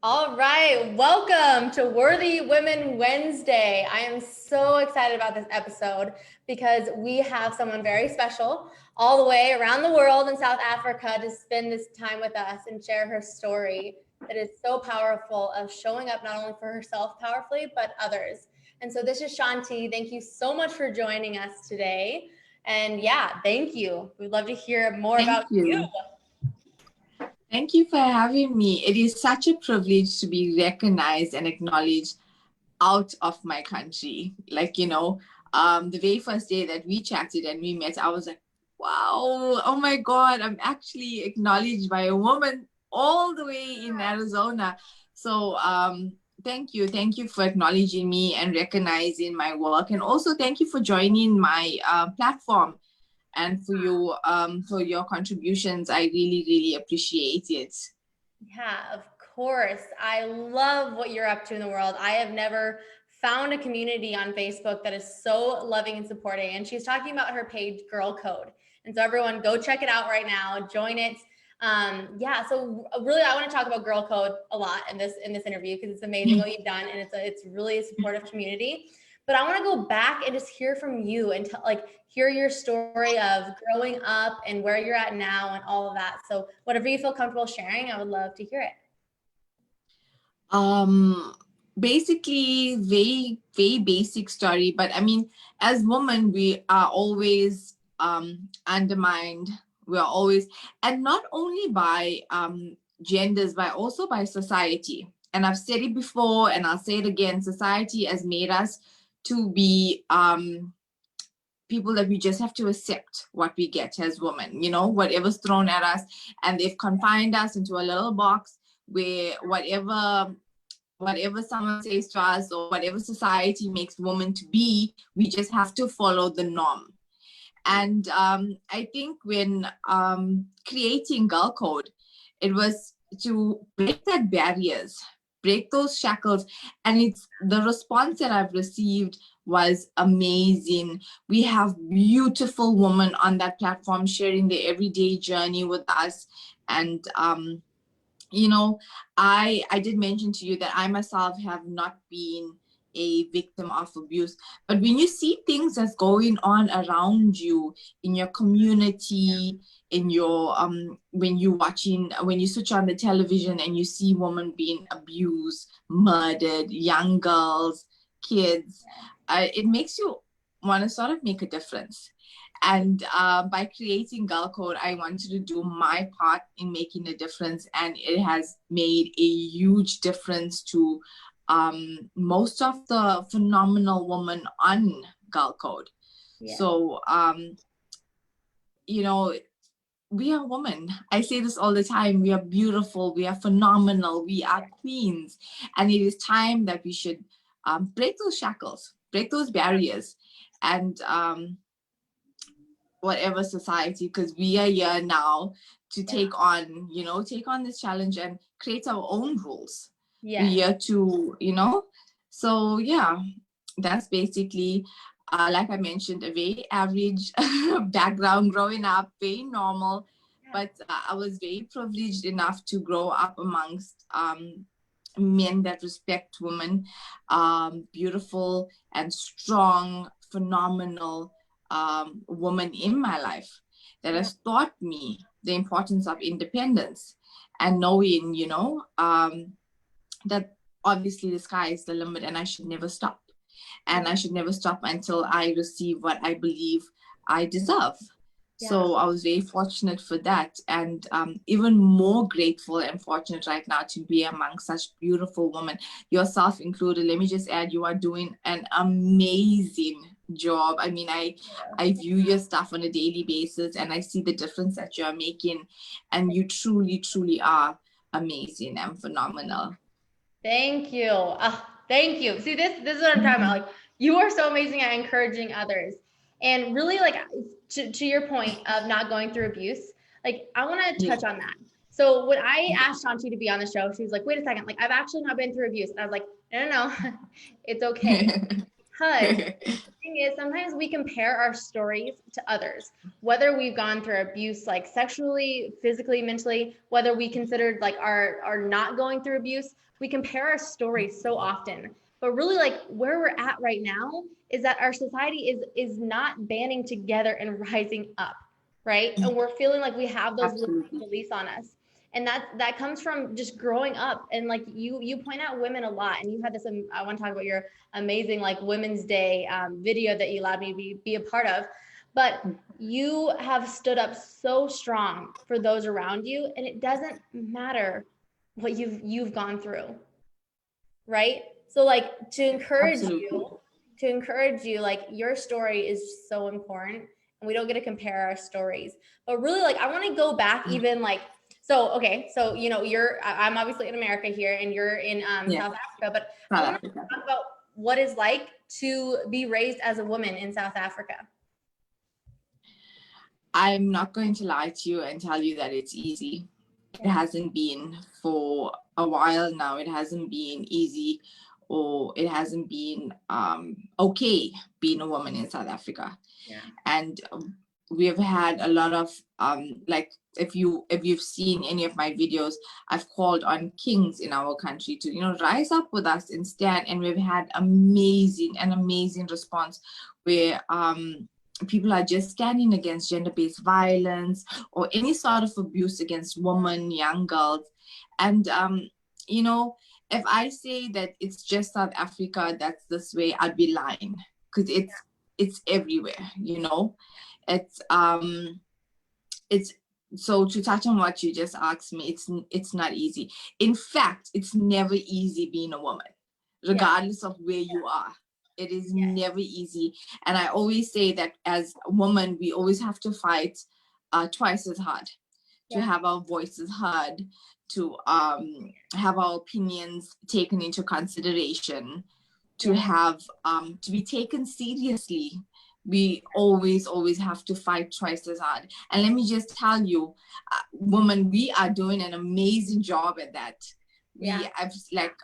All right, welcome to Worthy Women Wednesday. I am so excited about this episode because we have someone very special all the way around the world in South Africa to spend this time with us and share her story that is so powerful of showing up not only for herself powerfully, but others. And so this is Chante. Thank you so much for joining us today. And yeah, thank you. We'd love to hear more about you. Thank you for having me. It is such a privilege to be recognized and acknowledged out of my country. The very first day that we chatted and we met, I was like, wow, oh my God, I'm actually acknowledged by a woman all the way in Arizona. So thank you. Thank you for acknowledging me and recognizing my work. And also thank you for joining my platform and for your contributions. I really appreciate it. Yeah, of course. I love what you're up to in the world. I have never found a community on Facebook that is so loving and supporting. And she's talking about her page, Girl Code. And so everyone go check it out right now, join it. So really I want to talk about Girl Code a lot in this interview because it's amazing what you've done, and it's really a supportive community. But I want to go back and just hear from you and hear your story of growing up and where you're at now and all of that. So whatever you feel comfortable sharing, I would love to hear it. Basically, very basic story. But I mean, as women, we are always undermined. We are always, and not only by genders, but also by society. And I've said it before, and I'll say it again. Society has made us to be people that we just have to accept what we get as women, whatever's thrown at us. And they've confined us into a little box where whatever someone says to us or whatever society makes women to be, we just have to follow the norm. And I think when creating Girl Code, it was to break that barriers, break those shackles. And it's the response that I've received was amazing. We have beautiful women on that platform sharing their everyday journey with us. And I did mention to you that I myself have not been a victim of abuse, but when you see things that's going on around you in your community, in your when you switch on the television and you see women being abused, murdered, young girls, kids, it makes you want to sort of make a difference. And by creating Girl Code, I wanted to do my part in making a difference. And it has made a huge difference to most of the phenomenal women on Girl Code. Yeah. So, we are women. I say this all the time. We are beautiful. We are phenomenal. We are queens. And it is time that we should break those shackles, break those barriers, and whatever society, because we are here now to take on this challenge and create our own rules. Yeah. We're here to, so yeah, that's basically, like I mentioned, a very average background growing up, very normal, but I was very privileged enough to grow up amongst men that respect women, beautiful and strong, phenomenal woman in my life that has taught me the importance of independence and knowing, that obviously the sky is the limit and I should never stop. And I should never stop until I receive what I believe I deserve. Yeah. So I was very fortunate for that, and even more grateful and fortunate right now to be among such beautiful women, yourself included. Let me just add, you are doing an amazing job. I mean, I view your stuff on a daily basis and I see the difference that you're making, and you truly are amazing and phenomenal. Thank you. Thank you. See, this is what I'm talking about. Like, you are so amazing at encouraging others. And really, like, to your point of not going through abuse, like, I want to touch on that. So when I asked Chante to be on the show, she was like, wait a second, like, I've actually not been through abuse. And I was like, no, it's okay. because the thing is, sometimes we compare our stories to others, whether we've gone through abuse, like sexually, physically, mentally, whether we considered like are not going through abuse. We compare our stories so often, but really like where we're at right now is that our society is not banding together and rising up, right? And we're feeling like we have those beliefs on us. And that comes from just growing up. And like you point out women a lot, and you had this, I want to talk about your amazing like Women's Day video that you allowed me to be a part of. But you have stood up so strong for those around you, and it doesn't matter what you've gone through, right? So like to encourage you, like your story is so important, and we don't get to compare our stories. But really, like I want to go back even like, so okay, so you know, I'm obviously in America here, and you're in South Africa, but I want to talk about what it's like to be raised as a woman in South Africa. I'm not going to lie to you and tell you that it's easy. It hasn't been for a while now. It hasn't been easy, or it hasn't been okay being a woman in South Africa. And we've had a lot of like, if you've seen any of my videos, I've called on kings in our country to, you know, rise up with us and stand. And we've had amazing response where people are just standing against gender-based violence or any sort of abuse against women, young girls. And you know, if I say that it's just South Africa that's this way, I'd be lying, because it's everywhere, you know. It's so to touch on what you just asked me, it's not easy. In fact, it's never easy being a woman, regardless of where you are. It is never easy. And I always say that as a woman, we always have to fight twice as hard to have our voices heard, to have our opinions taken into consideration, to have to be taken seriously. We always have to fight twice as hard. And let me just tell you, women, we are doing an amazing job at that. Like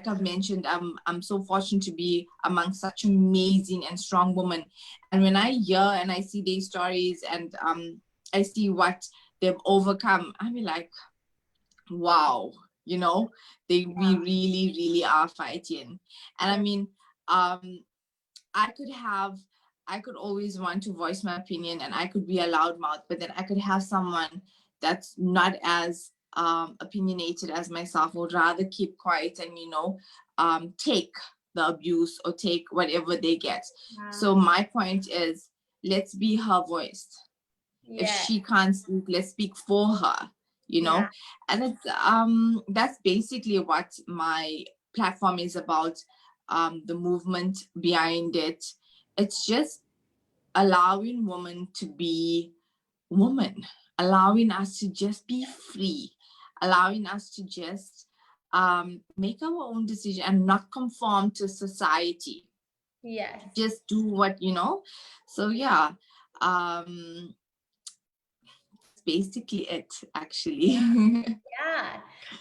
I've mentioned, I'm so fortunate to be among such amazing and strong women. And when I hear and I see their stories, and I see what they've overcome, I'm like, wow, you know, we really are fighting. And I mean, I could always want to voice my opinion, and I could be a loudmouth, but then I could have someone that's not as opinionated as myself, would rather keep quiet and, you know, take the abuse or take whatever they get. So my point is, let's be her voice. If she can't speak, let's speak for her, you know. And it's that's basically what my platform is about. The movement behind it, it's just allowing women to be women, allowing us to just be free, allowing us to just make our own decision and not conform to society. Just do what, you know. So that's basically it, actually.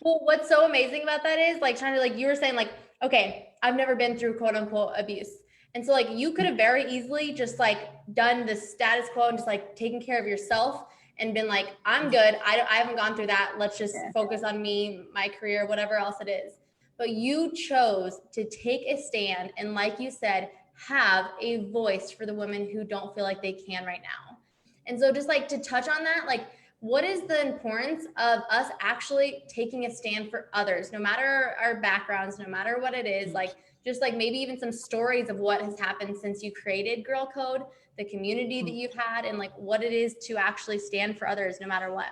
Well, what's so amazing about that is, like, Chante, like you were saying, like, okay, I've never been through quote unquote abuse. And so like you could have very easily just like done the status quo and just like taken care of yourself and been like, I'm good. I haven't gone through that. Let's just focus on me, my career, whatever else it is. But you chose to take a stand and, like you said, have a voice for the women who don't feel like they can right now. And so just like to touch on that, like, what is the importance of us actually taking a stand for others, no matter our backgrounds, no matter what it is, like just like maybe even some stories of what has happened since you created Girl Code, the community that you've had, and like what it is to actually stand for others no matter what.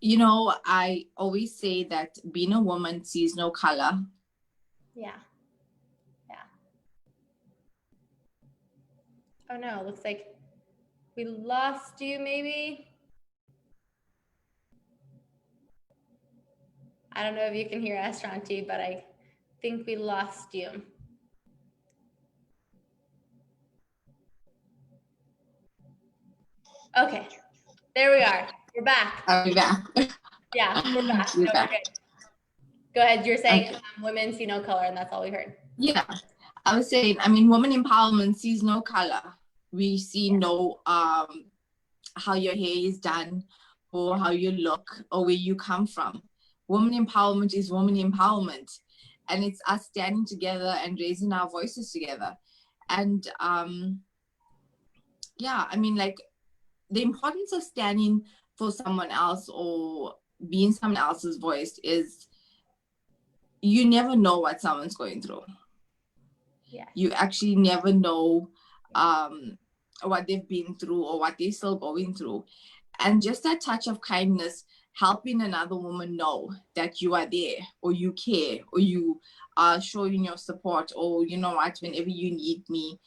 You know, I always say that being a woman sees no color. Oh no, looks like we lost you maybe. I don't know if you can hear us, Chante, but I think we lost you. Okay, there we are. We're back. Are we back? Yeah, we're back. We're back. Go ahead. You're saying women see no color, and that's all we heard. Yeah. I was saying, I mean, woman empowerment sees no color. We see no how your hair is done or how you look or where you come from. Woman empowerment is woman empowerment. And it's us standing together and raising our voices together. And yeah, I mean, like the importance of standing for someone else or being someone else's voice is you never know what someone's going through. Yes. You actually never know what they've been through or what they're still going through. And just that touch of kindness, helping another woman know that you are there or you care or you are showing your support, or you know what, whenever you need me,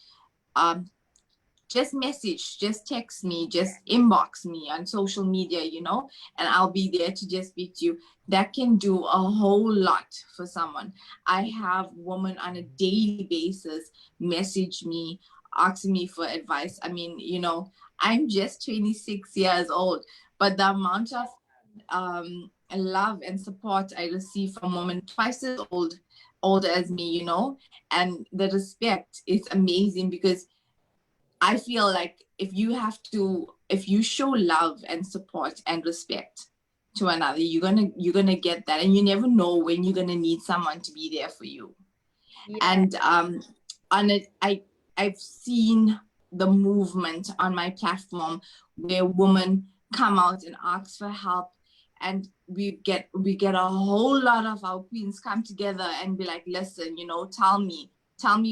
just message, just text me, just inbox me on social media, you know, and I'll be there to just speak to you. That can do a whole lot for someone. I have women on a daily basis message me, asking me for advice. I mean, you know, I'm just 26 years old, but the amount of love and support I receive from women twice as older as me, you know, and the respect is amazing, because I feel like if you show love and support and respect to another, you're gonna get that, and you never know when you're gonna need someone to be there for you. Yes. And on it, I've seen the movement on my platform where women come out and ask for help, and we get a whole lot of our queens come together and be like, listen, you know, tell me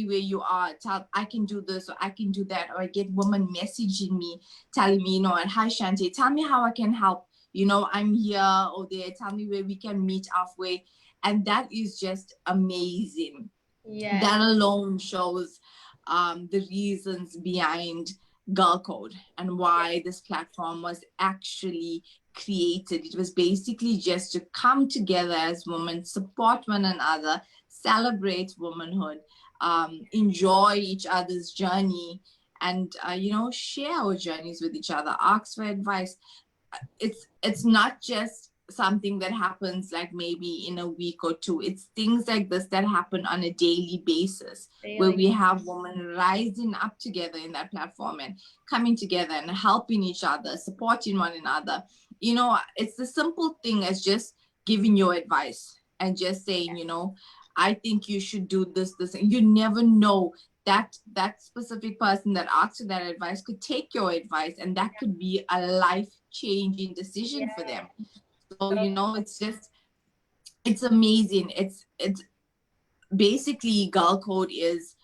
where you are, I can do this or I can do that. Or I get women messaging me telling me, you know, and hi Chante, tell me how I can help, you know, I'm here or there, tell me where we can meet halfway. And that is just amazing. Yes. That alone shows the reasons behind Girl Code and why this platform was actually created. It was basically just to come together as women, support one another, celebrate womanhood, enjoy each other's journey, and you know, share our journeys with each other, ask for advice. It's not just something that happens like maybe in a week or two. It's things like this that happen on a daily basis, where we have women rising up together in that platform and coming together and helping each other, supporting one another. You know, it's the simple thing as just giving your advice and just saying, you know, I think you should do this. You never know that specific person that asked you that advice could take your advice, and that could be a life-changing decision for them. So, you know, it's amazing. It's basically Girl Code is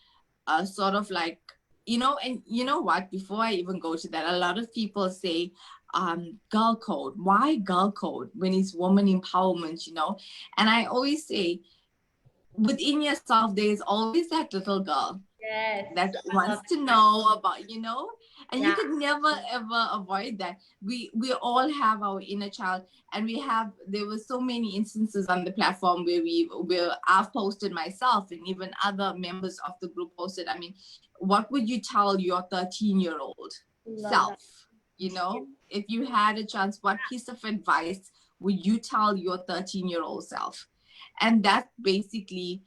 sort of like, you know, and you know what, before I even go to that, a lot of people say, Girl Code, why Girl Code when it's woman empowerment, you know? And I always say, within yourself, there's always that little girl that wants to know about, you know, and you could never ever avoid that. We all have our inner child, and there were so many instances on the platform where I've posted myself, and even other members of the group posted. I mean, what would you tell your 13-year-old self? You know, if you had a chance, what piece of advice would you tell your 13-year-old self? And that basically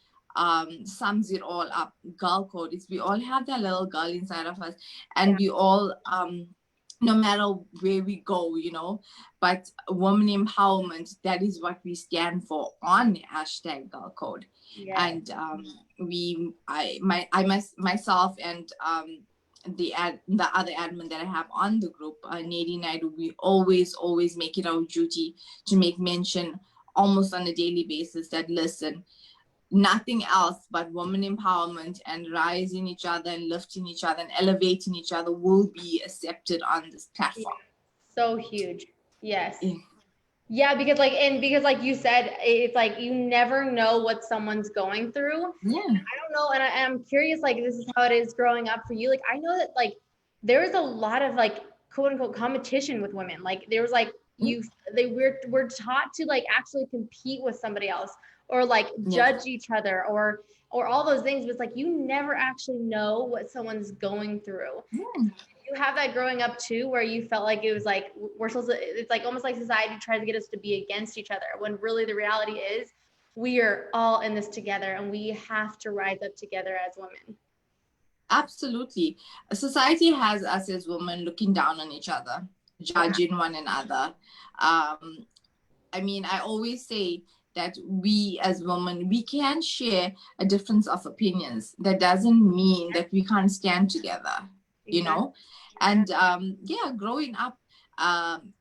sums it all up. Girl Code is we all have that little girl inside of us, and we all no matter where we go, you know, but woman empowerment, that is what we stand for on hashtag Girl Code. And myself and the other admin that I have on the group, Nady Naidu, we always make it our duty to make mention almost on a daily basis that, listen, nothing else but woman empowerment and rising each other and lifting each other and elevating each other will be accepted on this platform. So huge. Yes. Yeah, because like you said, it's like you never know what someone's going through. Yeah. I don't know, and I'm curious, like this is how it is growing up for you. Like I know that like there's a lot of like quote unquote competition with women. Like there was like we're taught to like actually compete with somebody else or like judge each other or all those things, but it's like you never actually know what someone's going through. You have that growing up too, where you felt like it was like we're supposed to, it's like almost like society tries to get us to be against each other when really the reality is we are all in this together and we have to rise up together as women. Absolutely. Society has us as women looking down on each other, judging one another. I mean, I always say that we as women, we can share a difference of opinions. That doesn't mean that we can't stand together, you know? And yeah, growing up,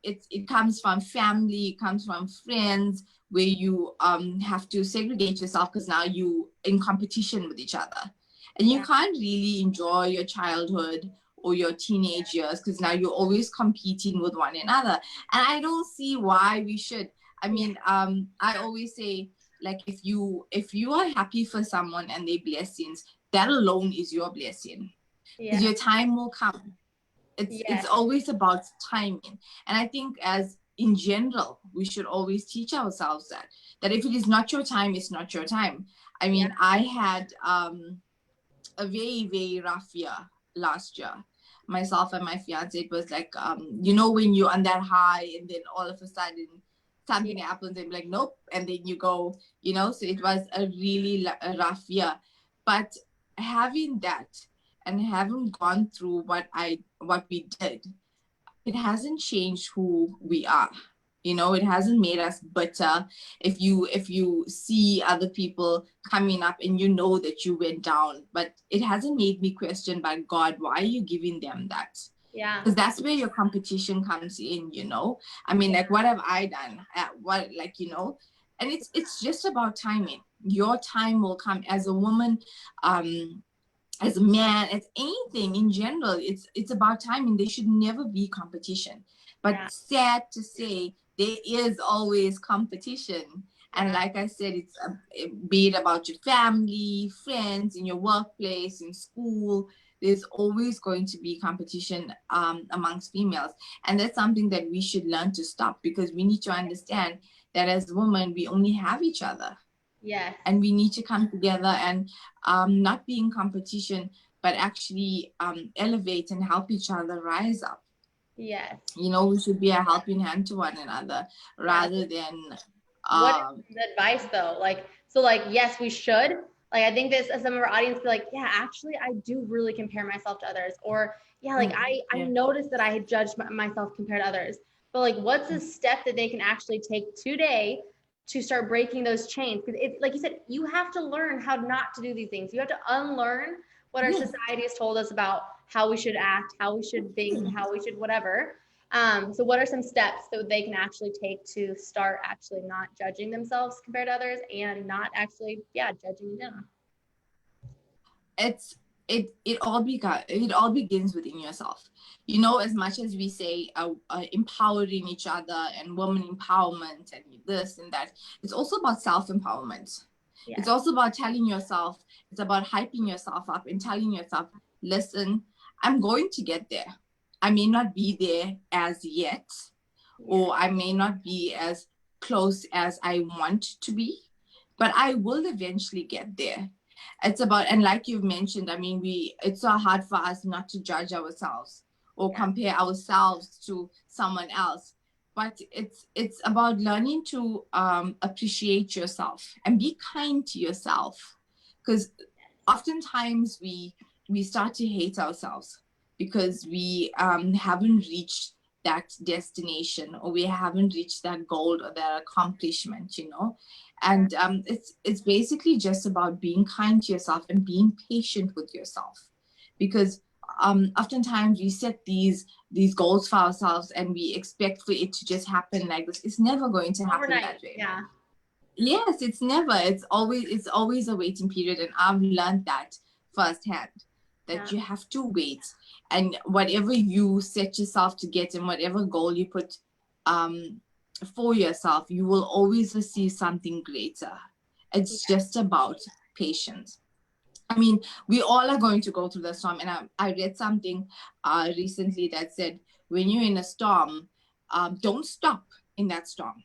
it comes from family, it comes from friends, where you have to segregate yourself because now you in competition with each other. And you can't really enjoy your childhood or your teenage years because now you're always competing with one another. And I don't see why we should. I mean, I always say, like, if you are happy for someone and their blessings, that alone is your blessing. Because your time will come. It's always about timing. And I think as in general, we should always teach ourselves that if it is not your time, it's not your time. I mean, I had a very, very rough year last year. Myself and my fiance, it was like, you know, when you're on that high and then all of a sudden something happens and like, nope. And then you go, you know, so it was a really rough year. But having that and having gone through what we did, it hasn't changed who we are. You know, it hasn't made us bitter. If you see other people coming up and you know that you went down, but it hasn't made me question, but God, why are you giving them that? Yeah. Because that's where your competition comes in, you know. I mean, like, what have I done? What, like, you know, and it's just about timing. Your time will come as a woman, as a man, as anything in general. It's about timing. There should never be competition. But sad to say, there is always competition. And like I said, it's be it about your family, friends, in your workplace, in school. There's always going to be competition amongst females. And that's something that we should learn to stop, because we need to understand that as women, we only have each other. Yes. And we need to come together and not be in competition, but actually elevate and help each other rise up. Yes. You know, we should be a helping hand to one another rather than. What is the advice though? Like, so like, yes, we should. Like, I think this, some of our audience be like, yeah, actually, I do really compare myself to others. Or yeah, like I noticed that I had judged myself compared to others. But like, what's a step that they can actually take today to start breaking those chains? Because it's like you said, you have to learn how not to do these things. You have to unlearn what our society has told us about how we should act, how we should think, how we should whatever. So what are some steps that they can actually take to start actually not judging themselves compared to others and not actually, judging them? It all begins within yourself. You know, as much as we say empowering each other and woman empowerment and this and that, it's also about self-empowerment. Yeah. It's also about telling yourself, it's about hyping yourself up and telling yourself, listen, I'm going to get there. I may not be there as yet, or I may not be as close as I want to be, but I will eventually get there. It's about, and like you've mentioned, I mean, it's so hard for us not to judge ourselves or compare ourselves to someone else. But it's about learning to appreciate yourself and be kind to yourself, because oftentimes we start to hate ourselves because we haven't reached that destination, or we haven't reached that goal or that accomplishment, you know. And it's basically just about being kind to yourself and being patient with yourself, because oftentimes we set these goals for ourselves and we expect for it to just happen like this. It's never going to happen that way. Yeah. Yes, it's never. It's always a waiting period, and I've learned that firsthand. That you have to wait, and whatever you set yourself to get and whatever goal you put for yourself, you will always receive something greater. It's just about patience. I mean, we all are going to go through the storm, and I read something recently that said, when you're in a storm, don't stop in that storm.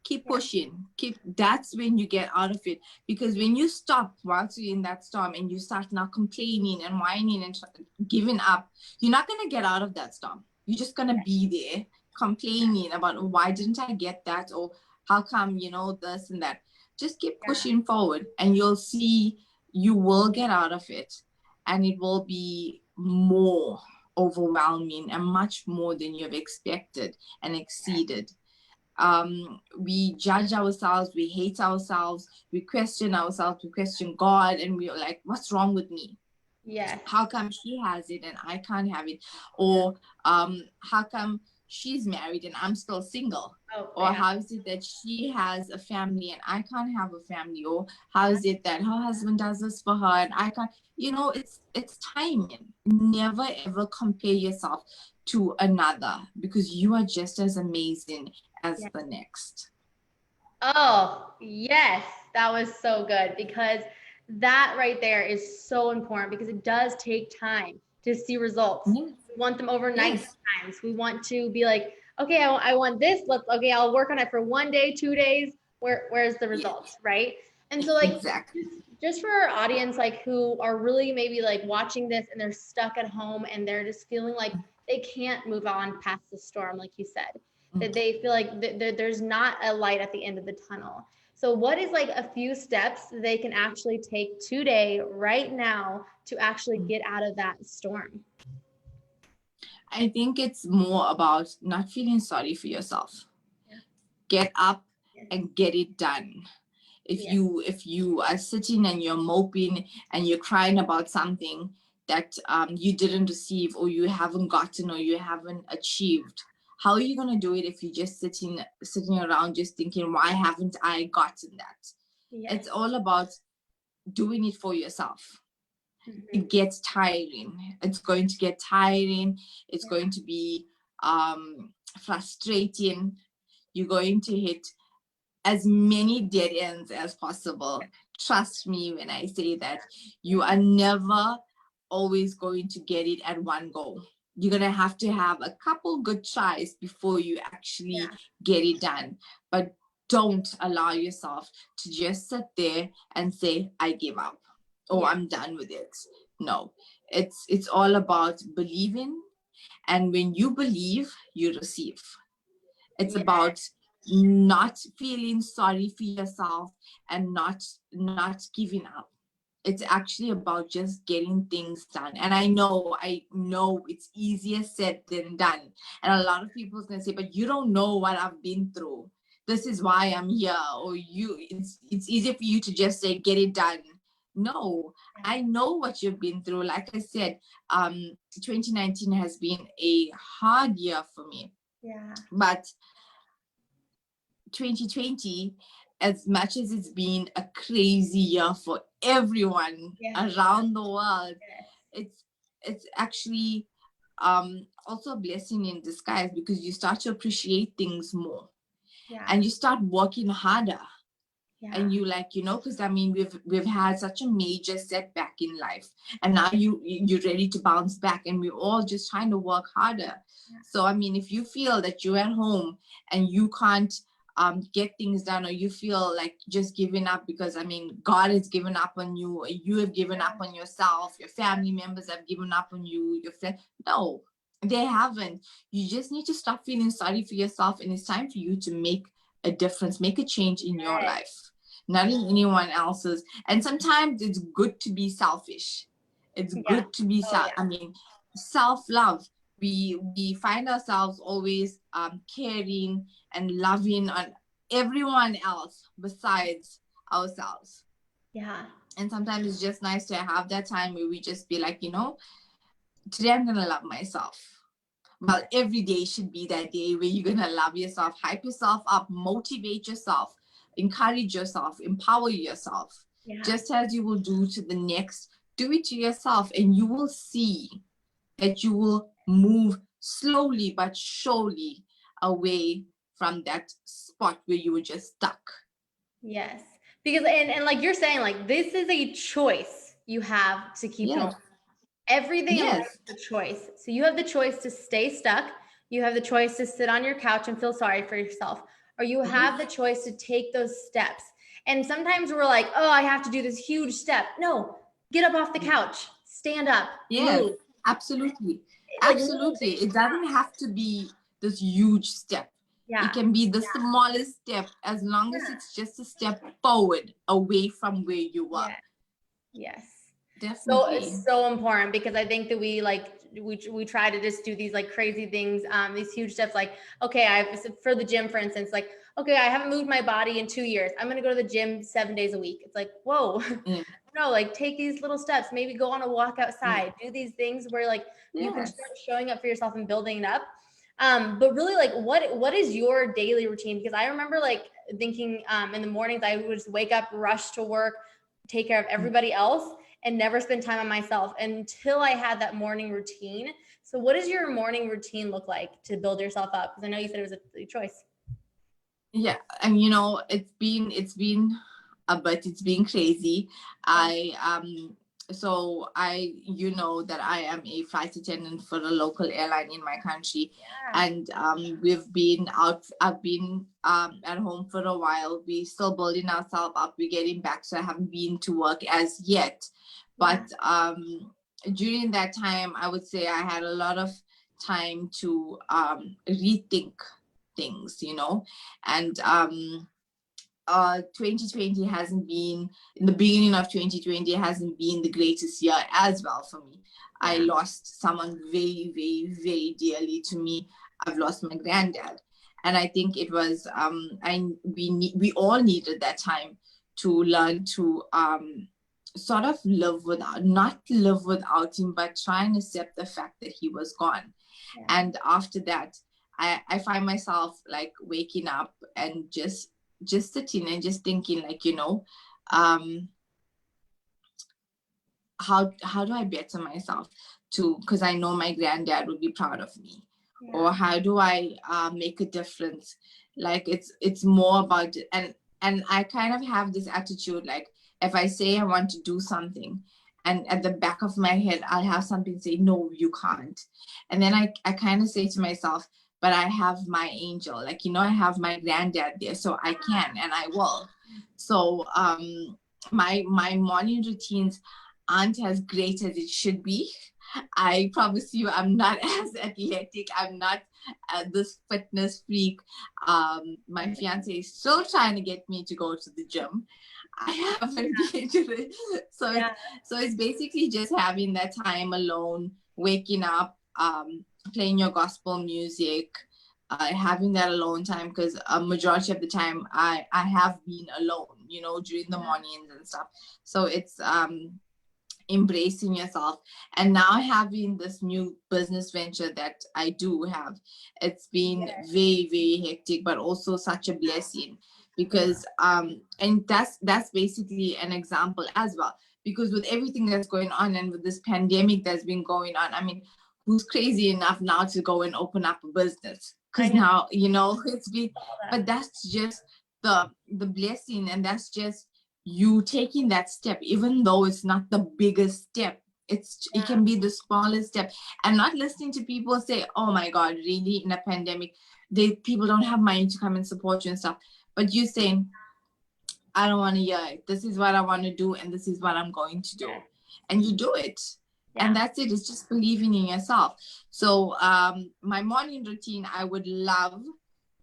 Keep pushing. That's when you get out of it. Because when you stop whilst you're in that storm and you start now complaining and whining and giving up, you're not going to get out of that storm. You're just going to be there complaining about, why didn't I get that? Or how come, you know, this and that. just keep pushing forward, and you'll see you will get out of it, and it will be more overwhelming and much more than you've expected and exceeded. We judge ourselves, we hate ourselves, we question ourselves, we question God, and we're like, what's wrong with me? Yes. How come she has it and I can't have it? Or how come she's married and I'm still single? Or how is it that she has a family and I can't have a family? Or how is it that her husband does this for her and I can't? You know, it's timing. Never ever compare yourself to another, because you are just as amazing as the next. Oh, yes. That was so good, because that right there is so important, because it does take time to see results. Yes. We want them overnight sometimes. We want to be like, okay, I want this. I'll work on it for 1 day, 2 days. Where's the results, right? And so like, exactly. just for our audience, like who are really maybe like watching this and they're stuck at home and they're just feeling like they can't move on past the storm, like you said, that they feel like there's not a light at the end of the tunnel. So what is like a few steps they can actually take today, right now, to actually get out of that storm? I think it's more about not feeling sorry for yourself. Get up and get it done. If you are sitting and you're moping and you're crying about something that you didn't receive, or you haven't gotten, or you haven't achieved, how are you going to do it if you're just sitting around just thinking, why haven't I gotten that? It's all about doing it for yourself. It gets tiring. It's going to get tiring. It's going to be frustrating. You're going to hit as many dead ends as possible. Trust me when I say that. You are never always going to get it at one go. You're going to have a couple good tries before you actually get it done. But don't allow yourself to just sit there and say, I give up, or I'm done with it. No, it's all about believing. And when you believe, you receive. It's about not feeling sorry for yourself and not giving up. It's actually about just getting things done. And I know it's easier said than done. And a lot of people are going to say, but you don't know what I've been through. This is why I'm here. Or it's easier for you to just say, get it done. No, I know what you've been through. Like I said, 2019 has been a hard year for me. But 2020, as much as it's been a crazy year for everyone around the world, it's actually also a blessing in disguise, because you start to appreciate things more, and you start working harder. And you because I mean we've had such a major setback in life, and now you're ready to bounce back, and we're all just trying to work harder. So I mean, if you feel that you're at home and you can't get things done, or you feel like just giving up because I mean God has given up on you, or you have given up on yourself, your family members have given up on you, your friends, no, they haven't. You just need to stop feeling sorry for yourself, and it's time for you to make a difference, make a change in your life, not in anyone else's. And sometimes it's good to be selfish. It's good to be I mean, self-love. We find ourselves always caring and loving on everyone else besides ourselves. And sometimes it's just nice to have that time where we just be like, today I'm gonna love myself. Well, every day should be that day where you're gonna love yourself, hype yourself up, motivate yourself, encourage yourself, empower yourself. Just as you will do to the next, do it to yourself, and you will see that you will move slowly but surely away from that spot where you were just stuck. Yes, because and like you're saying, like this is a choice you have to keep going. Everything in life is a choice. So you have the choice to stay stuck. You have the choice to sit on your couch and feel sorry for yourself, or you have the choice to take those steps. And sometimes we're like, oh, I have to do this huge step. No, get up off the couch, stand up, move. Absolutely. Absolutely. It doesn't have to be this huge step. Yeah. It can be the smallest step, as long as it's just a step forward away from where you were. Yeah. Yes. So Definitely. it's so important, because I think that we try to just do these like crazy things, these huge steps. Like, okay, for the gym, for instance, like, okay, I haven't moved my body in 2 years. I'm going to go to the gym 7 days a week. It's like, whoa, Yeah. no, like take these little steps, maybe go on a walk outside, do these things where like you can Yes. start showing up for yourself and building it up. But really, like, what is your daily routine? Because I remember like thinking, in the mornings, I would just wake up, rush to work, take care of everybody else, and never spend time on myself until I had that morning routine. So what does your morning routine look like to build yourself up? Because I know you said it was a choice. Yeah, and it's been but it's been crazy. You know that I am a flight attendant for a local airline in my country. Yeah. And I've been at home for a while. We still building ourselves up, we're getting back, so I haven't been to work as yet. But during that time, I would say I had a lot of time to rethink things, and 2020 hasn't been, in the beginning of 2020 hasn't been the greatest year as well for me. I lost someone very, very, very dearly to me. I've lost my granddad, and I think it was we all needed that time to learn to sort of not live without him, but try and accept the fact that he was gone. And after that, I find myself like waking up and just sitting and just thinking, like, how do I better myself because I know my granddad would be proud of me. Or how do I make a difference? Like, it's more about, and I kind of have this attitude, like, if I say I want to do something, and at the back of my head I'll have something say, no, you can't. And then I kind of say to myself, but I have my angel, like, I have my granddad there, so I can and I will. So my morning routines aren't as great as it should be. I promise you, I'm not as athletic. I'm not this fitness freak. My fiance is still trying to get me to go to the gym. I haven't been to it. So it's basically just having that time alone, waking up, playing your gospel music, having that alone time, because a majority of the time I have been alone, during the mornings and stuff. So it's embracing yourself. And now having this new business venture that I do have, it's been very, very hectic, but also such a blessing, because and that's basically an example as well, because with everything that's going on and with this pandemic that's been going on, I mean, who's crazy enough now to go and open up a business? Because now, it's been, but that's just the blessing, and that's just you taking that step, even though it's not the biggest step. It can be the smallest step, and not listening to people say, oh my God, really, in a pandemic, people don't have money to come and support you and stuff. But you saying, I don't want to hear it. This is what I want to do, and this is what I'm going to do. And you do it. And that's it. It's just believing in yourself. So my morning routine, I would love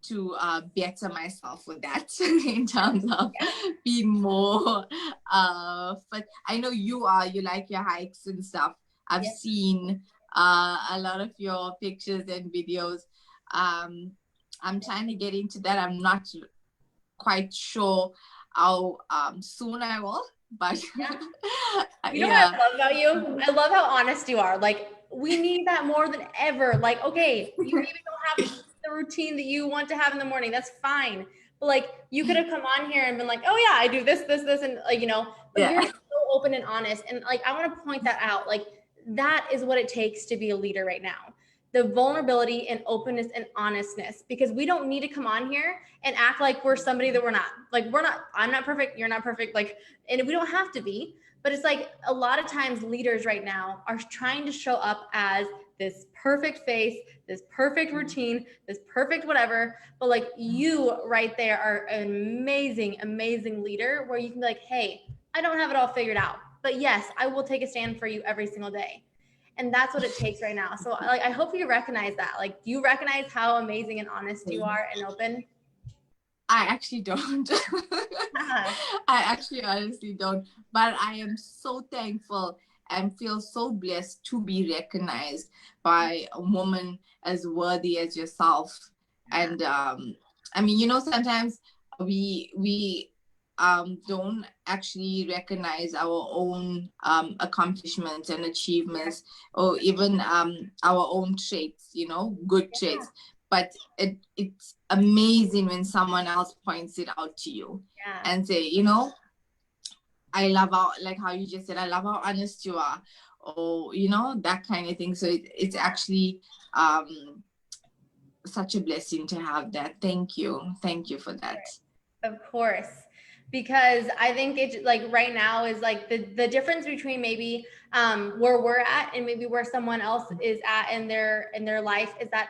to better myself with that in terms of being more but I know you like your hikes and stuff. I've seen a lot of your pictures and videos. I'm trying to get into that. I'm not quite sure how soon I will, but you know what I love about you? I love how honest you are. Like, we need that more than ever. Like, okay, you maybe don't have the routine that you want to have in the morning. That's fine. But like, you could have come on here and been like, oh yeah, I do this, and like, but you're so open and honest. And like, I want to point that out. Like, that is what it takes to be a leader right now. The vulnerability and openness and honestness, because we don't need to come on here and act like we're somebody that we're not. Like, I'm not perfect. You're not perfect. Like, and we don't have to be. But it's like a lot of times leaders right now are trying to show up as this perfect face, this perfect routine, this perfect whatever. But like, you right there are an amazing, amazing leader, where you can be like, hey, I don't have it all figured out, but yes, I will take a stand for you every single day. And that's what it takes right now. So like, I hope you recognize that. Like, do you recognize how amazing and honest you are and open? I actually don't. I actually honestly don't. But I am so thankful and feel so blessed to be recognized by a woman as worthy as yourself. And I mean, you know, sometimes we don't actually recognize our own accomplishments and achievements, or even our own traits, you know, good traits. But it's amazing when someone else points it out to you and say, you know, I love how, like how you just said, I love how honest you are, or, you know, that kind of thing. So it's actually such a blessing to have that. Thank you. Thank you for that. Of course. Because I think it's like right now is like the difference between maybe where we're at and maybe where someone else is at in their life is that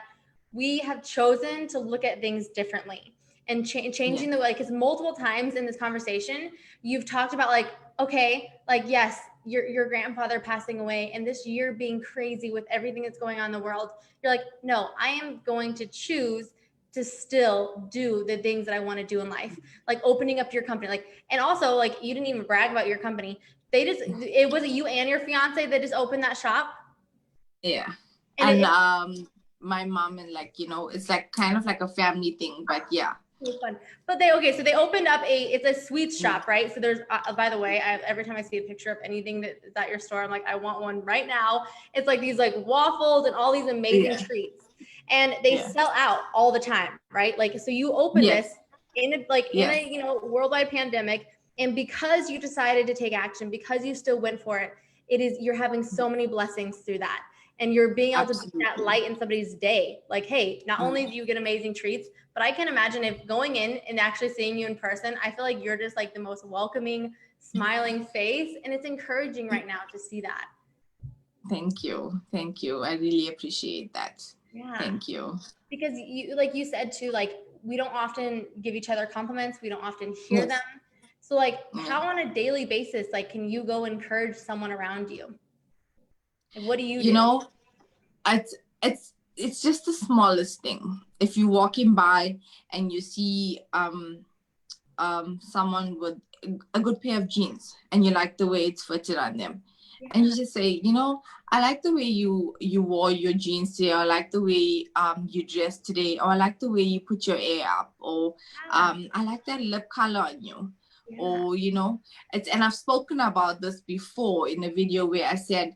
we have chosen to look at things differently and changing the way, because multiple times in this conversation, you've talked about like, okay, like, yes, your grandfather passing away and this year being crazy with everything that's going on in the world. You're like, no, I am going to choose to still do the things that I want to do in life, like opening up your company. Like, and also like, you didn't even brag about your company. It was you and your fiance that just opened that shop. Yeah. And my mom, and like, you know, it's like kind of like a family thing, but yeah. Fun. But they so they opened up it's a sweets shop, right? So there's by the way, every time I see a picture of anything that is at your store, I'm like, I want one right now. It's like these like waffles and all these amazing treats, and they sell out all the time, right? Like, so you open this in a you know, worldwide pandemic, and because you decided to take action, because you still went for it, you're having so many blessings through that. And you're being able to be that light in somebody's day. Like, hey, not only do you get amazing treats, but I can imagine if going in and actually seeing you in person, I feel like you're just like the most welcoming, smiling face. And it's encouraging right now to see that. Thank you. Thank you. I really appreciate that. Yeah. Thank you. Because you, like you said too, like, we don't often give each other compliments. We don't often hear them. So like, how on a daily basis, like, can you go encourage someone around you? And what do you do? You know, it's just the smallest thing. If you're walking by and you see someone with a good pair of jeans and you like the way it's fitted on them, and you just say, you know, I like the way you wore your jeans today, or I like the way you dressed today, or I like the way you put your hair up, or I like that lip color on you. Or, you know, and I've spoken about this before in a video where I said,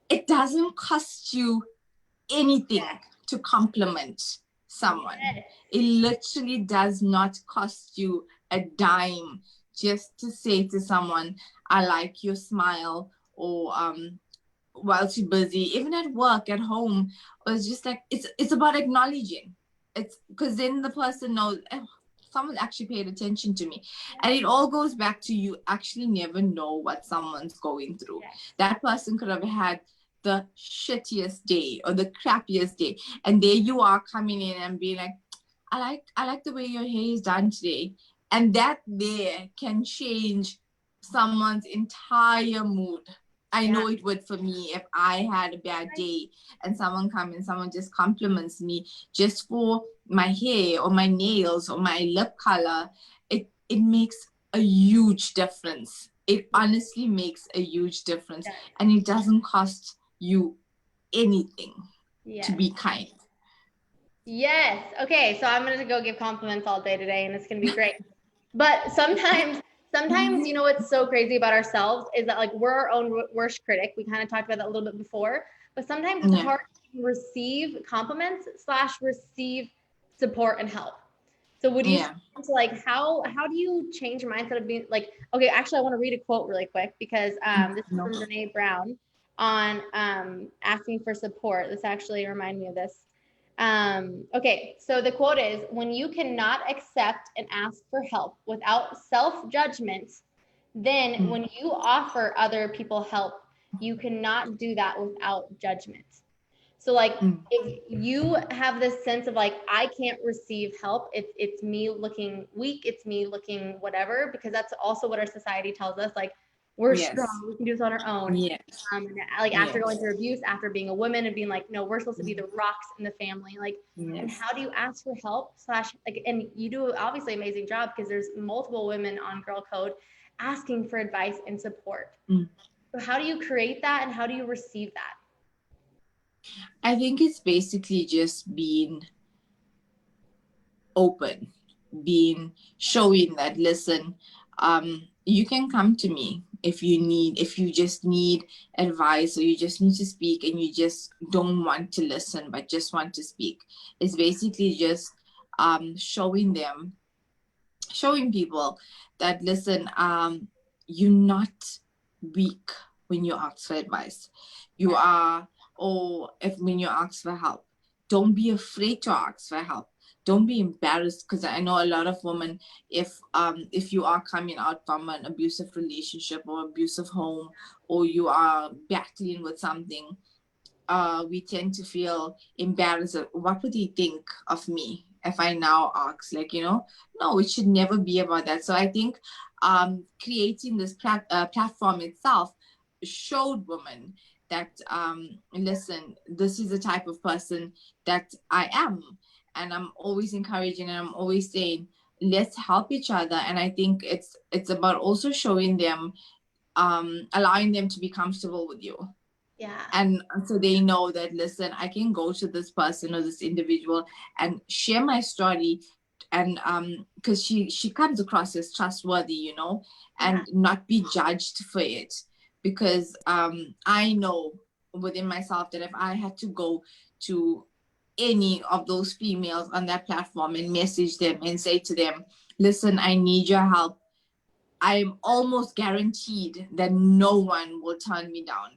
it doesn't cost you anything to compliment someone. It literally does not cost you a dime just to say to someone, I like your smile, or while she's busy, even at work, at home. Or it's just like, it's about acknowledging. It's because then the person knows, someone actually paid attention to me. And it all goes back to, you actually never know what someone's going through. That person could have had the shittiest day or the crappiest day, and there you are coming in and being like, I like the way your hair is done today. And that there can change someone's entire mood. I know it would for me. If I had a bad day and someone comes and someone just compliments me just for my hair or my nails or my lip color, it makes a huge difference. It honestly makes a huge difference. And it doesn't cost you anything to be kind. Yes. Okay. So I'm going to go give compliments all day today, and it's going to be great. But sometimes, you know, what's so crazy about ourselves is that like, we're our own worst critic. We kind of talked about that a little bit before, but sometimes it's hard to receive compliments / receive support and help. So would you to like, how do you change your mindset of being like, okay, actually I want to read a quote really quick, because this is from Brene Brown on asking for support. This actually reminded me of this. Okay, so the quote is, when you cannot accept and ask for help without self-judgment, then when you offer other people help, you cannot do that without judgment. So like, if you have this sense of like, I can't receive help, it's me looking weak, it's me looking whatever, because that's also what our society tells us. Like, we're Yes. strong, we can do this on our own. Yes. Like after going Yes. through abuse, after being a woman and being like, no, we're supposed to be the rocks in the family. Like, and Yes. how do you ask for help slash like, and you do obviously an amazing job because there's multiple women on Girl Code asking for advice and support. Mm. So how do you create that and how do you receive that? I think it's basically just being open, being showing that, listen, you can come to me if you just need advice, or you just need to speak and you just don't want to listen but just want to speak. It's basically just showing people that, listen, you're not weak when you ask for advice. You are, or if when you ask for help, don't be afraid to ask for help. Don't be embarrassed, because I know a lot of women, if you are coming out from an abusive relationship or abusive home, or you are battling with something, we tend to feel embarrassed. What would he think of me if I now ask? Like, no, it should never be about that. So I think creating this platform itself showed women that, listen, this is the type of person that I am. And I'm always encouraging and I'm always saying, let's help each other. And I think it's about also showing them, allowing them to be comfortable with you. Yeah. And so they know that, listen, I can go to this person or this individual and share my story, and because she comes across as trustworthy, and not be judged for it. Because I know within myself that if I had to go to any of those females on that platform and message them and say to them, listen, I need your help, I'm almost guaranteed that no one will turn me down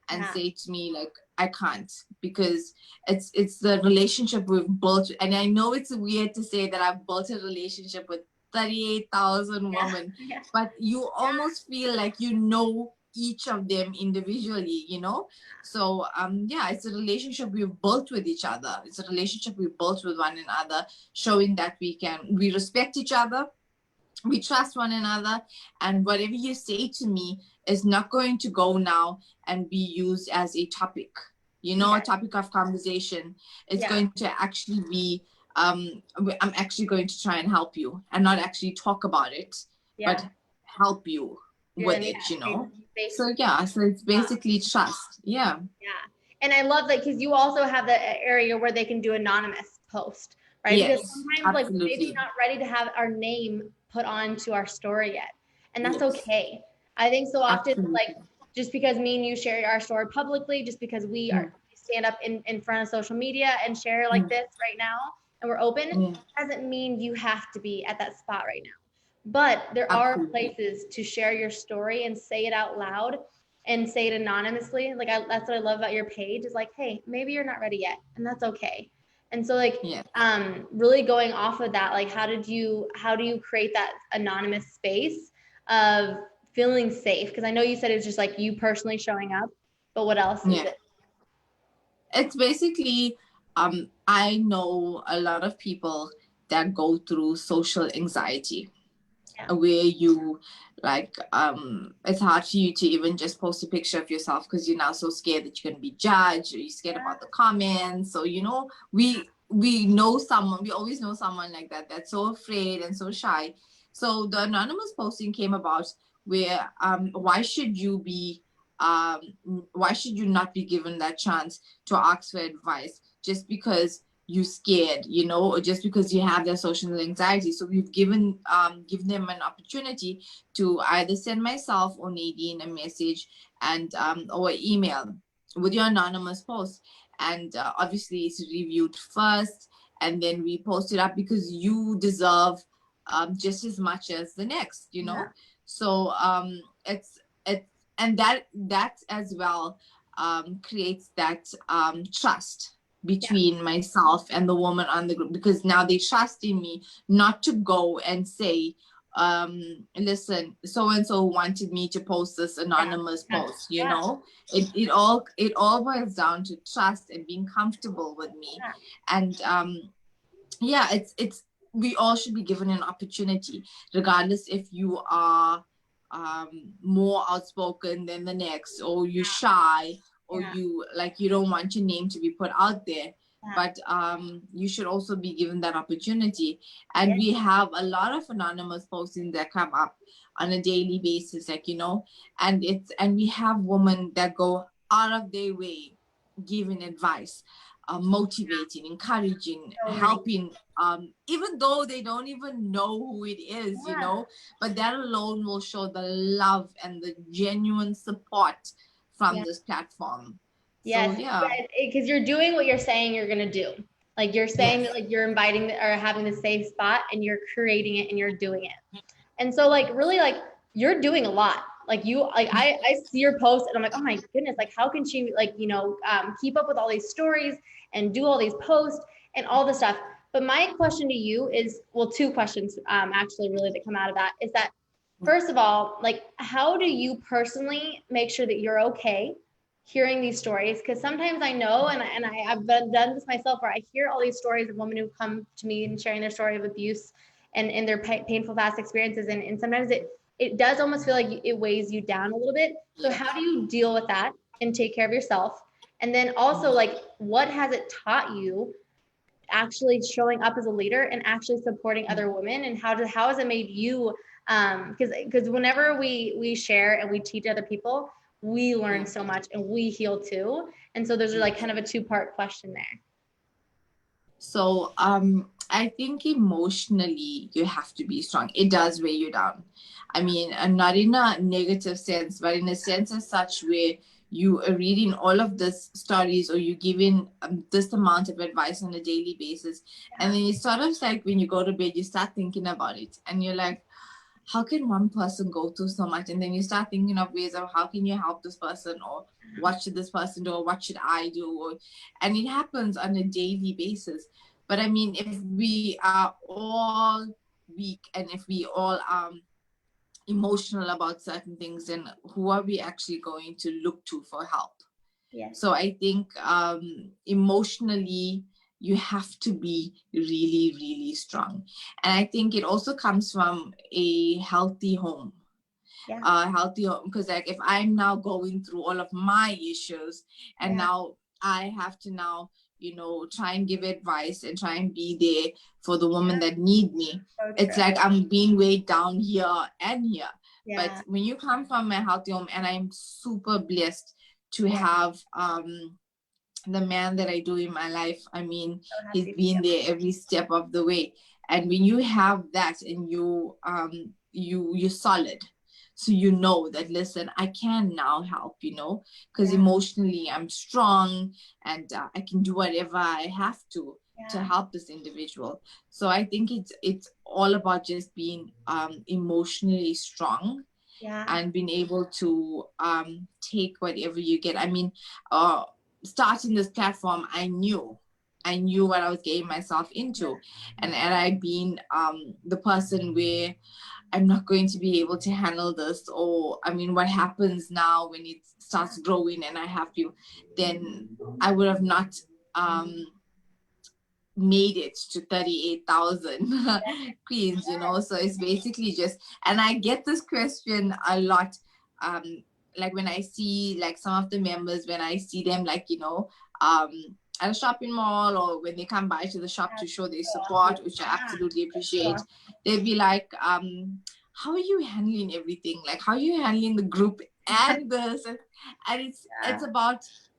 and say to me, like, I can't, because it's the relationship we've built. And I know it's weird to say that I've built a relationship with 38,000 women, but you almost feel like you know each of them individually, So it's a relationship we've built with each other. It's a relationship we've built with one another, showing that we respect each other, we trust one another, and whatever you say to me is not going to go now and be used as a topic, a topic of conversation. It's going to actually be, I'm actually going to try and help you and not actually talk about it, but help you with it, So so it's basically trust. Yeah. And I love that, because you also have the area where they can do anonymous post, right? Yes, because sometimes like maybe not ready to have our name put onto our story yet, and that's okay. I think so often like just because me and you share our story publicly, just because we stand up in front of social media and share like this right now and we're open, doesn't mean you have to be at that spot right now. But there are places to share your story and say it out loud and say it anonymously. Like that's what I love about your page, is like, hey, maybe you're not ready yet, and that's okay. And so like, really going off of that, like how do you create that anonymous space of feeling safe? Because I know you said it was just like you personally showing up, but what else is it? It's basically, I know a lot of people that go through social anxiety, where you like, it's hard for you to even just post a picture of yourself because you're now so scared that you're going to be judged, or you're scared about the comments. So we know someone, we always know someone like that, that's so afraid and so shy. So the anonymous posting came about where, why should you not be given that chance to ask for advice just because you scared, or just because you have that social anxiety? So we've given them an opportunity to either send myself or Nadine a message and or email with your anonymous post, and obviously it's reviewed first, and then we post it up because you deserve just as much as the next, So it's and that as well creates that trust between myself and the woman on the group, because now they trust in me not to go and say, listen, so and so wanted me to post this anonymous post. It all boils down to trust and being comfortable with me. And it's we all should be given an opportunity, regardless if you are more outspoken than the next, or you shy, or Yeah. you like you don't want your name to be put out there. Yeah. But you should also be given that opportunity. And Yeah. we have a lot of anonymous postings that come up on a daily basis, like, you know, and we have women that go out of their way giving advice, motivating, encouraging, So many. helping, even though they don't even know who it is, you Yeah. know, but that alone will show the love and the genuine support from Yeah. this platform. So Yes. yeah. Because you're doing what you're saying you're gonna do. Like you're saying that, Yes. like you're inviting or having the safe spot, and you're creating it and you're doing it. And so like really like you're doing a lot. Like you like I see your posts and I'm like, oh my goodness, like how can she like, keep up with all these stories and do all these posts and all this stuff. But my question to you is, well, two questions actually really that come out of that is that, first of all, like how do you personally make sure that you're okay hearing these stories? Because sometimes I know, I've done this myself, where I hear all these stories of women who come to me and sharing their story of abuse and their painful past experiences, and sometimes it does almost feel like it weighs you down a little bit. So Yes. how do you deal with that and take care of yourself? And then also, like, what has it taught you actually showing up as a leader and actually supporting other women? And how has it made you, because whenever we share and we teach other people, we learn so much and we heal too. And so there's like kind of a two-part question there. So I think emotionally you have to be strong. It does weigh you down. I mean, and not in a negative sense, but in a sense as such where you are reading all of this stories, or you're giving this amount of advice on a daily basis. And then you sort of like when you go to bed, you start thinking about it and you're like, how can one person go through so much? And then you start thinking of ways of how can you help this person, or what should this person do, or what should I do? And it happens on a daily basis. But I mean, if we are all weak and if we all emotional about certain things, then who are we actually going to look to for help? Yes. So I think emotionally, you have to be really, really strong. And I think it also comes from a healthy home. Yeah. Healthy home, because like if I'm now going through all of my issues and now I have to now, you know, try and give advice and try and be there for the women that need me. So It's like I'm being weighed down here and here. Yeah. But when you come from a healthy home, and I'm super blessed to have the man that I do in my life, I mean, he's been there every step of the way. And when you have that and you're solid, so you know that, listen, I can now help, you know, because emotionally I'm strong, and I can do whatever I have to help this individual. So I think it's all about just being emotionally strong and being able to take whatever you get. I mean, starting this platform, I knew what I was getting myself into, and I'd been the person where I'm not going to be able to handle this, or I mean, what happens now when it starts growing and I have to, then I would have not made it to 38,000 queens, you know. So it's basically just, and I get this question a lot, like when I see like some of the members, when I see them like, you know, at a shopping mall, or when they come by to the shop to show their support, which I absolutely appreciate, they'd be like, how are you handling everything? Like, how are you handling the group and this? And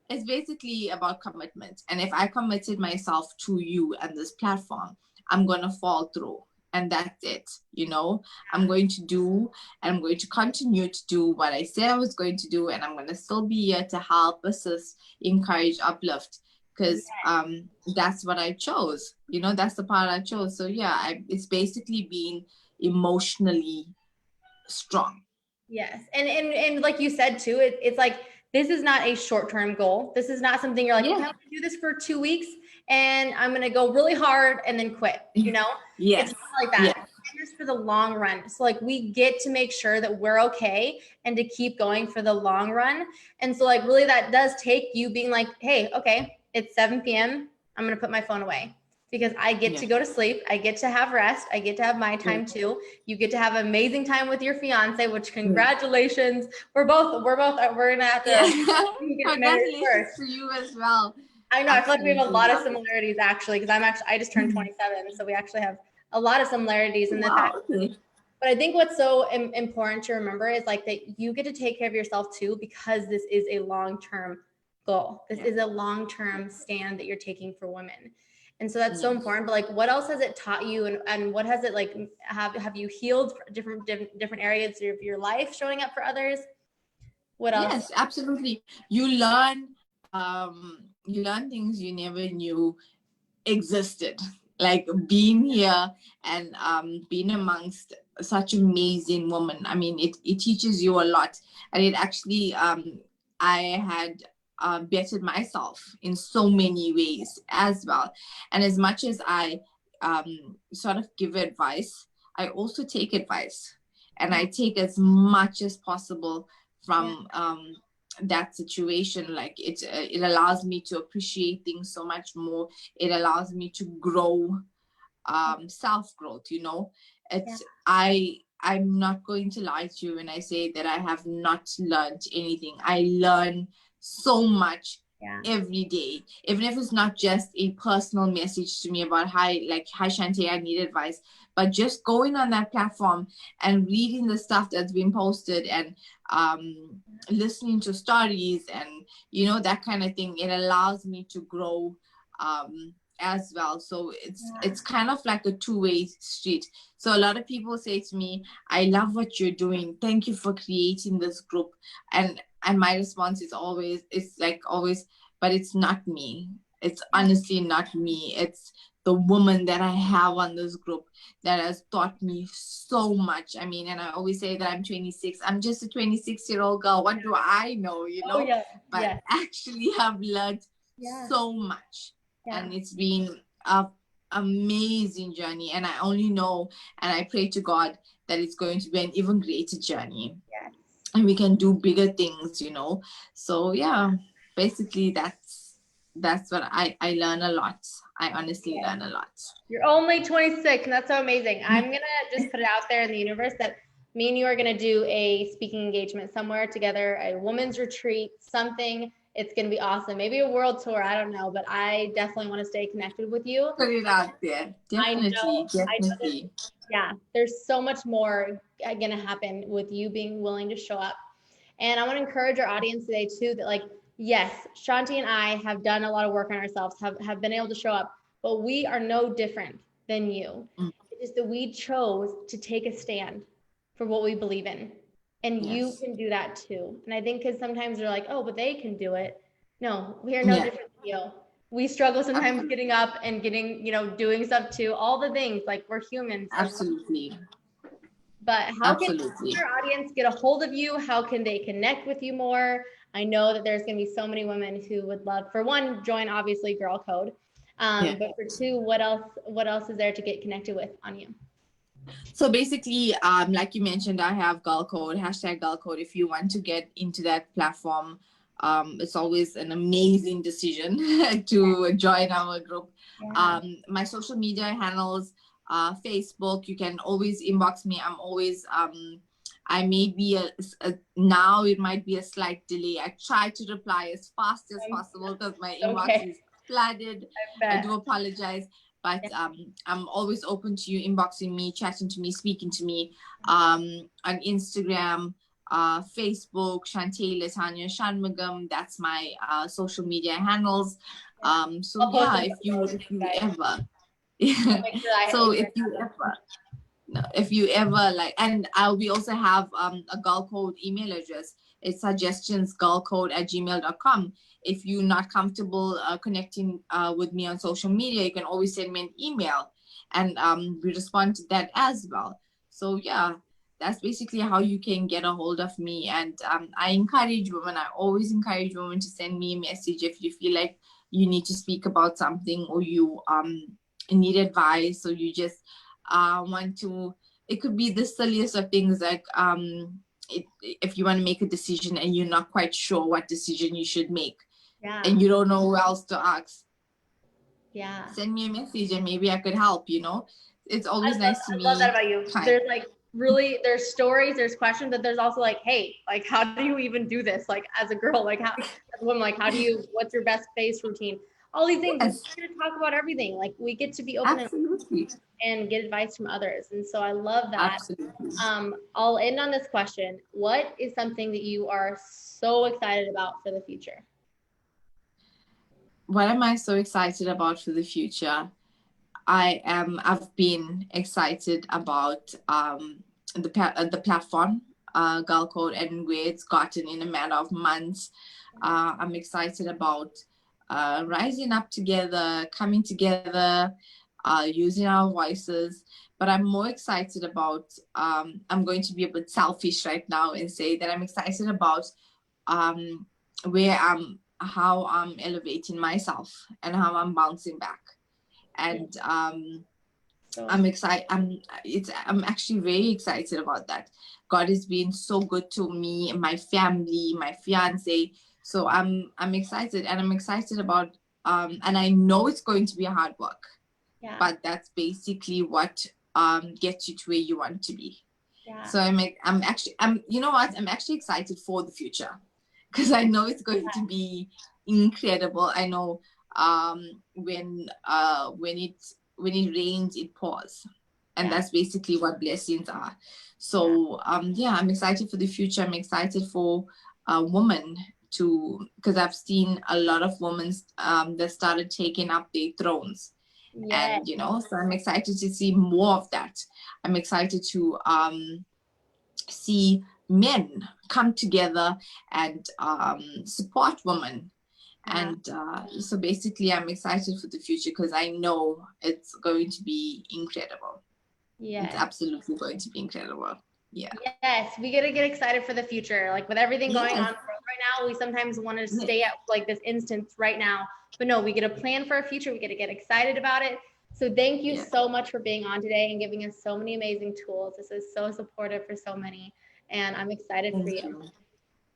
it's basically about commitment. And if I committed myself to you and this platform, I'm going to fall through. And that's it. You know, I'm going to do, and I'm going to continue to do what I said I was going to do. And I'm going to still be here to help, assist, encourage, uplift, because that's what I chose. You know, that's the part I chose. So yeah, it's basically being emotionally strong. Yes. And like you said too, it's like, this is not a short-term goal. This is not something you're like, okay, I'm gonna do this for 2 weeks and I'm gonna go really hard and then quit, you know? Yes. It's not like that. It's for the long run. So like we get to make sure that we're okay and to keep going for the long run. And so like really that does take you being like, hey, okay, it's 7 p.m. I'm gonna put my phone away. because I get to go to sleep. I get to have rest. I get to have my time too. You get to have amazing time with your fiance, which congratulations. We're gonna have to get married Congratulations first. to you as well. I know. I feel like we have a lot of Absolutely. similarities actually, because I just turned 27, so we actually have a lot of similarities in the fact. But I think what's so important to remember is like that you get to take care of yourself too, because this is a long-term goal. This is a long-term stand that you're taking for women. And so that's so important. But like, what else has it taught you, and what has it like, have you healed different areas of your life showing up for others? What else? Yes, absolutely. You learn things you never knew existed, like being here and being amongst such amazing women. I mean, it teaches you a lot, and it actually I had bettered myself in so many ways as well. And as much as I sort of give advice, I also take advice, and I take as much as possible from that situation. Like it allows me to appreciate things so much more. It allows me to grow, self-growth, you know. It's I'm not going to lie to you when I say that I have not learned anything. I learn so much every day, even if it's not just a personal message to me about hi Chante, I need advice, but just going on that platform and reading the stuff that's been posted, and listening to stories, and you know, that kind of thing. It allows me to grow as well. So it's kind of like a two-way street. So a lot of people say to me, I love what you're doing, thank you for creating this group. And my response is always, but it's not me. It's honestly not me. It's the woman that I have on this group that has taught me so much. I mean, and I always say that I'm 26. I'm just a 26-year-old girl. What do I know, you know? But actually have learned so much. And it's been an amazing journey. And I only know, and I pray to God that it's going to be an even greater journey. And we can do bigger things, you know? So yeah, basically that's what I learn a lot. I honestly learn a lot. You're only 26, and that's so amazing. I'm going to just put it out there in the universe that me and you are going to do a speaking engagement somewhere together, a women's retreat, something. It's going to be awesome. Maybe a world tour. I don't know, but I definitely want to stay connected with you. Put it out there. Definitely. Yeah, there's so much more going to happen with you being willing to show up. And I want to encourage our audience today too, that like, yes, Chante and I have done a lot of work on ourselves, have been able to show up, but we are no different than you. It's that we chose to take a stand for what we believe in. And you can do that too. And I think because sometimes they're like, oh, but they can do it. No, we are no different than you. We struggle sometimes getting up and getting, doing stuff too, all the things, like we're humans. Absolutely. But how can our audience get a hold of you? How can they connect with you more? I know that there's going to be so many women who would love, for one, join obviously Girl Code. But for two, what else is there to get connected with on you? So basically, like you mentioned, I have Girl Code, #Girl Code. If you want to get into that platform, it's always an amazing decision to join our group. My social media handles, Facebook, you can always inbox me. I'm always, I may be now it might be a slight delay. I try to reply as fast as possible because my inbox is flooded. I do apologize. But I'm always open to you inboxing me, chatting to me, speaking to me on Instagram, Facebook, Chante Letania Shunmogum. That's my social media handles. So yeah, if you ever, so if you ever like, and we also have a Girl Code email address. It's suggestions.girlcode@gmail.com. If you're not comfortable connecting with me on social media, you can always send me an email, and we respond to that as well. So yeah, that's basically how you can get a hold of me. And I encourage women. I always encourage women to send me a message if you feel like you need to speak about something, or you need advice, or you just want to. It could be the silliest of things, like if you want to make a decision and you're not quite sure what decision you should make, and you don't know who else to ask. Yeah. send me a message and maybe I could help, you know. It's always nice to I love that be about you. kind. There's like really, there's stories, there's questions, but there's also like, hey, like, how do you even do this? Like, as a girl, like, how, as a woman, like, how do you, what's your best face routine? All these things. Yes, We're here to talk about everything. Like, we get to be open absolutely. and get advice from others. And so I love that. Absolutely. I'll end on this question. What is something that you are so excited about for the future? What am I so excited about for the future? I've been excited about the platform, Girl Code, and where it's gotten in a matter of months. I'm excited about rising up together, coming together, using our voices. But I'm more excited about, I'm going to be a bit selfish right now and say that I'm excited about how I'm elevating myself and how I'm bouncing back. And I'm excited. I'm actually very excited about that. God has been so good to me and my family, my fiance. So I'm excited, and I'm excited about and I know it's going to be hard work. Yeah. But that's basically what gets you to where you want to be. Yeah. So I'm you know what? I'm actually excited for the future because I know it's going to be incredible. I know when it rains, it pours. And that's basically what blessings are. So I'm excited for the future. I'm excited for women because I've seen a lot of women that started taking up their thrones. Yes. And so I'm excited to see more of that. I'm excited to see men come together and support women. And so basically I'm excited for the future because I know it's going to be incredible. It's absolutely going to be incredible. Yeah. Yes, we gotta get excited for the future. Like with everything going on in the world right now, we sometimes want to stay at like this instance right now. But no, we get a plan for our future. We get to get excited about it. So thank you so much for being on today and giving us so many amazing tools. This is so supportive for so many, and I'm excited for you.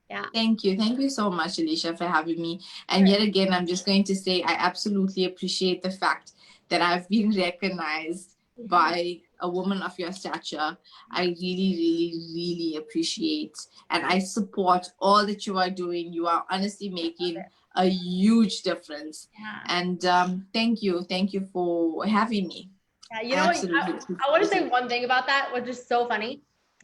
Yeah. Thank you. Thank you so much, Alisha, for having me. And yet again, I'm just going to say I absolutely appreciate the fact that I've been recognized by a woman of your stature. I really, really, really appreciate, and I support all that you are doing. You are honestly making a huge difference. And thank you for having me. Yeah, you know what? I want to say one thing about that, which is so funny.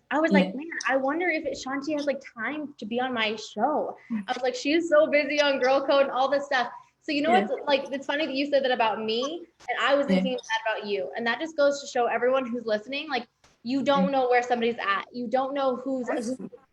I was like, man, I wonder if Chante has like time to be on my show. I was like, she's so busy on Girl Code and all this stuff. So you know what's like, it's funny that you said that about me, and I was thinking that about you. And that just goes to show everyone who's listening, like, you don't know where somebody's at. You don't know who's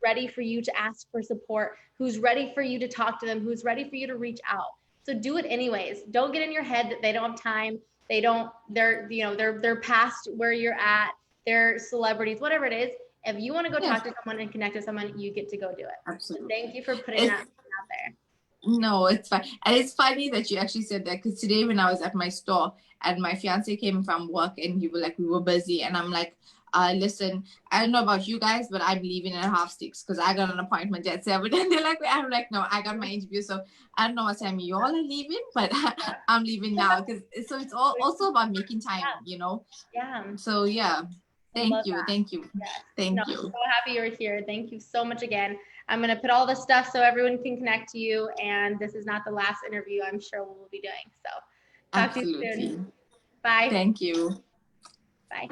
ready for you to ask for support, who's ready for you to talk to them, who's ready for you to reach out. So do it anyways. Don't get in your head that they don't have time. They're past where you're at. They're celebrities, whatever it is. If you want to go talk to someone and connect with someone, you get to go do it. Absolutely. So thank you for putting that out there. No, it's fine. And it's funny that you actually said that because today when I was at my store and my fiance came from work and we were busy, and I'm like, listen, I don't know about you guys, but I'm leaving at 6:30 because I got an appointment at 7. And they're like, I'm like, no, I got my interview. So I don't know what time you all are leaving, but I'm leaving now so it's also about making time, Yeah. So Thank you. Thank you. Yes. Thank you. I'm so happy you're here. Thank you so much again. I'm going to put all this stuff so everyone can connect to you. And this is not the last interview I'm sure we'll be doing. So talk to you soon. Bye. Thank you. Bye.